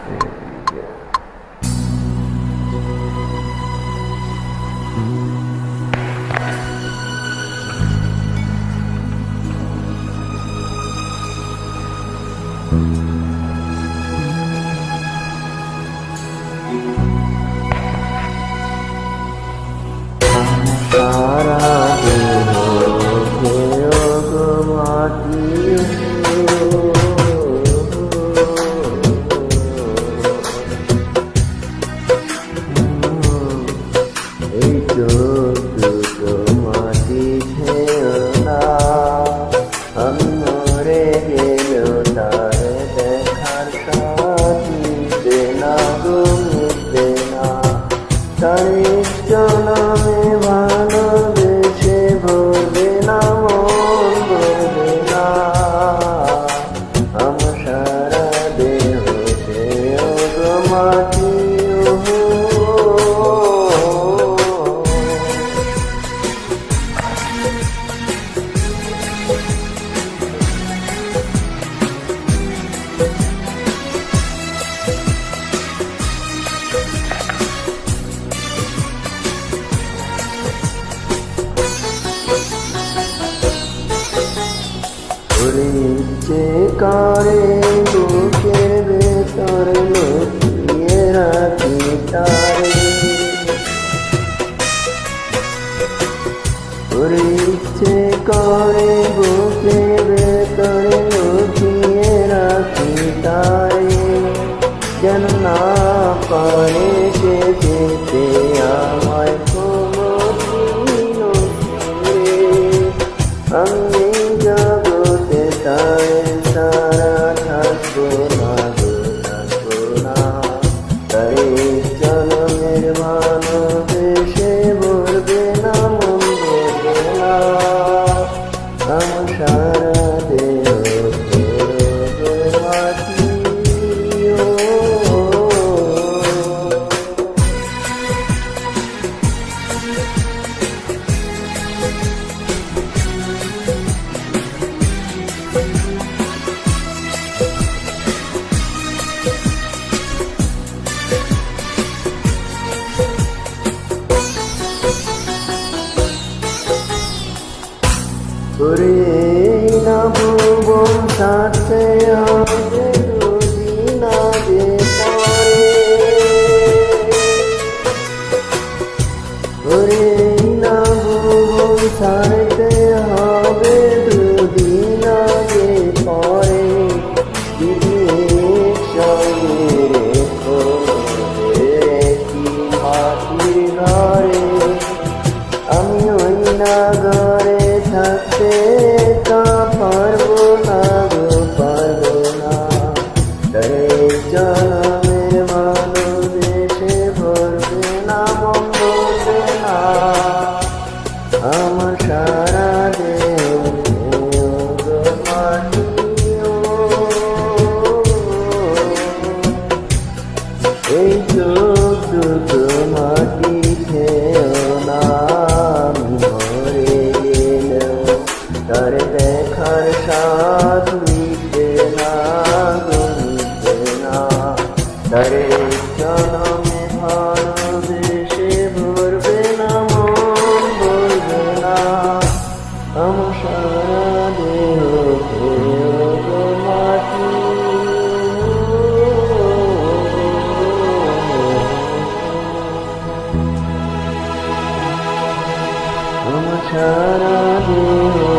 সারা দেহ মাটি এই চোখ দুটো মাটি খেয়েও না, আমি মরে গেলেও তার দেখার স্বাদ মিটবে না গো, মিটবে না। তার জনমে ভালোবেসে ভরবে না মন, ভরবে না আমার সারা দেহ খেয়েও গো মাটি। ইচ্ছে করে বুকের ভেতর লুকিয়ে রাখি তারে, ইচ্ছে করে বুকের ভেতর লুকিয়ে রাখি তারে, যেন না পারে সে যেতে আমায় কোনোদিন ছেড়ে। আমি জগতে তাই সারা থাকবো না গো, থাকবো না। তাই জনমের ভালোবেসে ভরবে না মন, ভরবে না আমার সারা দেহ মাটি। ওরে না ভুবন ছাড়তে হবে দুদিন আগে পরে, ওরে না ভুবন ছাড়তে হবে দুদিন আগে পরে। দিদির সঙ্গে রেখো একটি মাটির ঘরে, আমি ওই না ঘরে থাকতে তা পারবো না গো, পারবো না। তাই জনমের ভালোবেসে ভরবে না মন, ভরবে না আমার সারা দেহ মাটি। এই চোখ দুটো মাটি খেয়েও না, তার দেখার স্বাদ মিটবে না গো, মিটবে না। তার জনমে ভালোবেসে ভরবে না মন, ভরবে না আমার সারা দেহ খেয়েও গো মাটি। আমার সারা দেহ